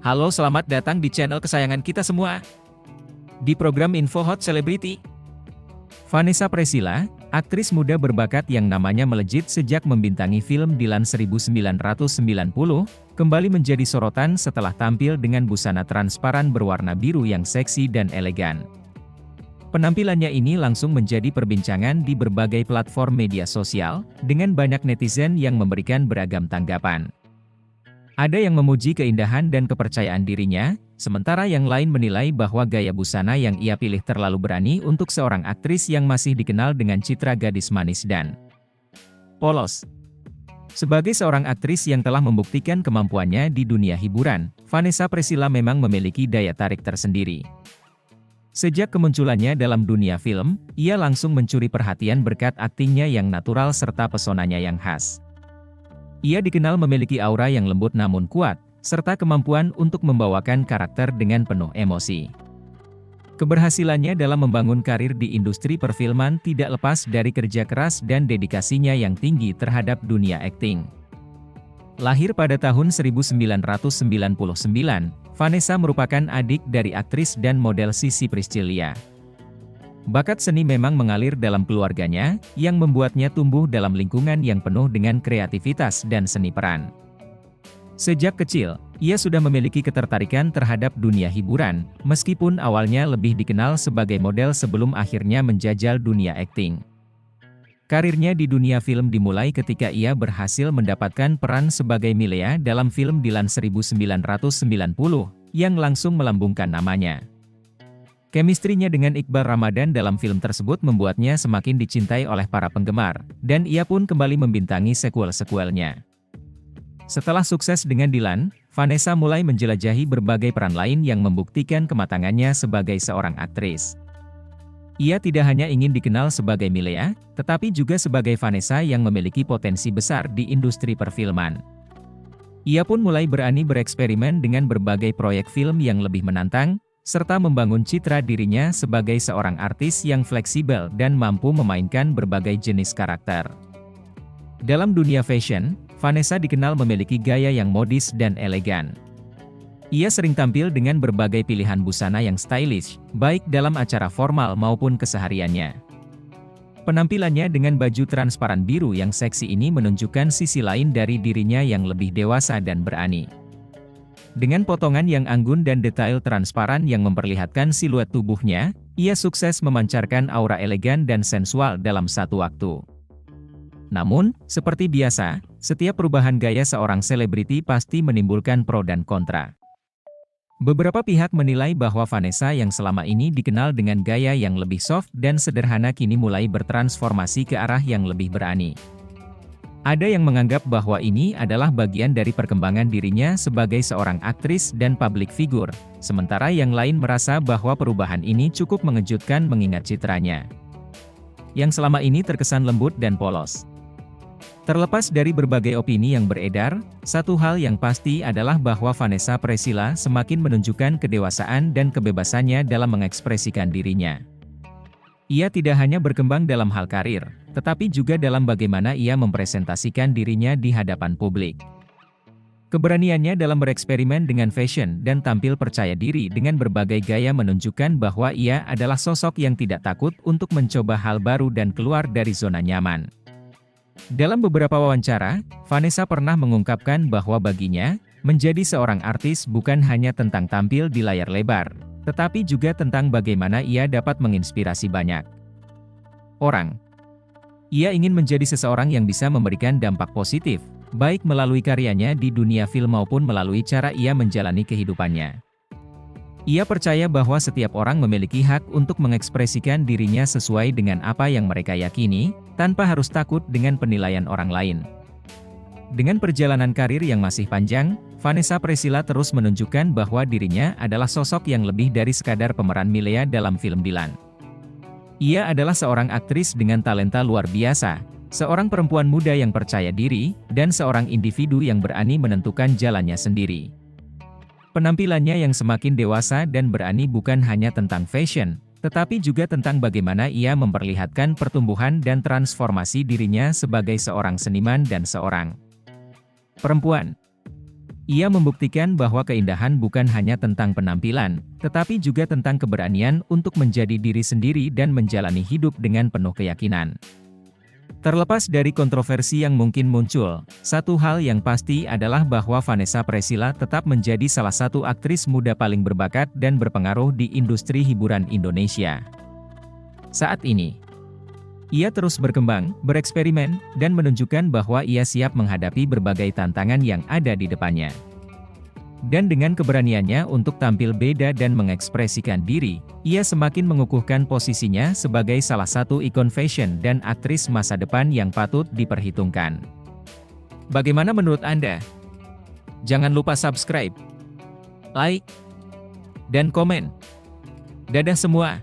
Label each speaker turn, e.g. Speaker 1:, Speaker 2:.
Speaker 1: Halo, selamat datang di channel kesayangan kita semua. Di program Info Hot Celebrity, Vanessa Priscilla, aktris muda berbakat yang namanya melejit sejak membintangi film Dilan 1990, kembali menjadi sorotan setelah tampil dengan busana transparan berwarna biru yang seksi dan elegan. Penampilannya ini langsung menjadi perbincangan di berbagai platform media sosial, dengan banyak netizen yang memberikan beragam tanggapan. Ada yang memuji keindahan dan kepercayaan dirinya, sementara yang lain menilai bahwa gaya busana yang ia pilih terlalu berani untuk seorang aktris yang masih dikenal dengan citra gadis manis dan polos. Sebagai seorang aktris yang telah membuktikan kemampuannya di dunia hiburan, Vanessa Priscilla memang memiliki daya tarik tersendiri. Sejak kemunculannya dalam dunia film, ia langsung mencuri perhatian berkat aktingnya yang natural serta pesonanya yang khas. Ia dikenal memiliki aura yang lembut namun kuat, serta kemampuan untuk membawakan karakter dengan penuh emosi. Keberhasilannya dalam membangun karir di industri perfilman tidak lepas dari kerja keras dan dedikasinya yang tinggi terhadap dunia akting. Lahir pada tahun 1999, Vanessa merupakan adik dari aktris dan model Sissy Priscillia. Bakat seni memang mengalir dalam keluarganya, yang membuatnya tumbuh dalam lingkungan yang penuh dengan kreativitas dan seni peran. Sejak kecil, ia sudah memiliki ketertarikan terhadap dunia hiburan, meskipun awalnya lebih dikenal sebagai model sebelum akhirnya menjajal dunia akting. Karirnya di dunia film dimulai ketika ia berhasil mendapatkan peran sebagai Milea dalam film Dilan 1990, yang langsung melambungkan namanya. Chemistry-nya dengan Iqbal Ramadan dalam film tersebut membuatnya semakin dicintai oleh para penggemar, dan ia pun kembali membintangi sequel-sequelnya. Setelah sukses dengan Dilan, Vanessa mulai menjelajahi berbagai peran lain yang membuktikan kematangannya sebagai seorang aktris. Ia tidak hanya ingin dikenal sebagai Milea, tetapi juga sebagai Vanessa yang memiliki potensi besar di industri perfilman. Ia pun mulai berani bereksperimen dengan berbagai proyek film yang lebih menantang, serta membangun citra dirinya sebagai seorang artis yang fleksibel dan mampu memainkan berbagai jenis karakter. Dalam dunia fashion, Vanessa dikenal memiliki gaya yang modis dan elegan. Ia sering tampil dengan berbagai pilihan busana yang stylish, baik dalam acara formal maupun kesehariannya. Penampilannya dengan baju transparan biru yang seksi ini menunjukkan sisi lain dari dirinya yang lebih dewasa dan berani. Dengan potongan yang anggun dan detail transparan yang memperlihatkan siluet tubuhnya, ia sukses memancarkan aura elegan dan sensual dalam satu waktu. Namun, seperti biasa, setiap perubahan gaya seorang selebriti pasti menimbulkan pro dan kontra. Beberapa pihak menilai bahwa Vanessa yang selama ini dikenal dengan gaya yang lebih soft dan sederhana kini mulai bertransformasi ke arah yang lebih berani. Ada yang menganggap bahwa ini adalah bagian dari perkembangan dirinya sebagai seorang aktris dan publik figur, sementara yang lain merasa bahwa perubahan ini cukup mengejutkan mengingat citranya yang selama ini terkesan lembut dan polos. Terlepas dari berbagai opini yang beredar, satu hal yang pasti adalah bahwa Vanessa Priscilla semakin menunjukkan kedewasaan dan kebebasannya dalam mengekspresikan dirinya. Ia tidak hanya berkembang dalam hal karir, tetapi juga dalam bagaimana ia mempresentasikan dirinya di hadapan publik. Keberaniannya dalam bereksperimen dengan fashion dan tampil percaya diri dengan berbagai gaya menunjukkan bahwa ia adalah sosok yang tidak takut untuk mencoba hal baru dan keluar dari zona nyaman. Dalam beberapa wawancara, Vanessa pernah mengungkapkan bahwa baginya, menjadi seorang artis bukan hanya tentang tampil di layar lebar, tetapi juga tentang bagaimana ia dapat menginspirasi banyak orang. Ia ingin menjadi seseorang yang bisa memberikan dampak positif, baik melalui karyanya di dunia film maupun melalui cara ia menjalani kehidupannya. Ia percaya bahwa setiap orang memiliki hak untuk mengekspresikan dirinya sesuai dengan apa yang mereka yakini, tanpa harus takut dengan penilaian orang lain. Dengan perjalanan karir yang masih panjang, Vanessa Priscilla terus menunjukkan bahwa dirinya adalah sosok yang lebih dari sekadar pemeran Milea dalam film Dilan. Ia adalah seorang aktris dengan talenta luar biasa, seorang perempuan muda yang percaya diri, dan seorang individu yang berani menentukan jalannya sendiri. Penampilannya yang semakin dewasa dan berani bukan hanya tentang fashion, tetapi juga tentang bagaimana ia memperlihatkan pertumbuhan dan transformasi dirinya sebagai seorang seniman dan seorang perempuan. Ia membuktikan bahwa keindahan bukan hanya tentang penampilan, tetapi juga tentang keberanian untuk menjadi diri sendiri dan menjalani hidup dengan penuh keyakinan. Terlepas dari kontroversi yang mungkin muncul, satu hal yang pasti adalah bahwa Vanessa Priscilla tetap menjadi salah satu aktris muda paling berbakat dan berpengaruh di industri hiburan Indonesia. Saat ini, ia terus berkembang, bereksperimen, dan menunjukkan bahwa ia siap menghadapi berbagai tantangan yang ada di depannya. Dan dengan keberaniannya untuk tampil beda dan mengekspresikan diri, ia semakin mengukuhkan posisinya sebagai salah satu ikon fashion dan aktris masa depan yang patut diperhitungkan. Bagaimana menurut Anda? Jangan lupa subscribe, like, dan komen. Dadah semua!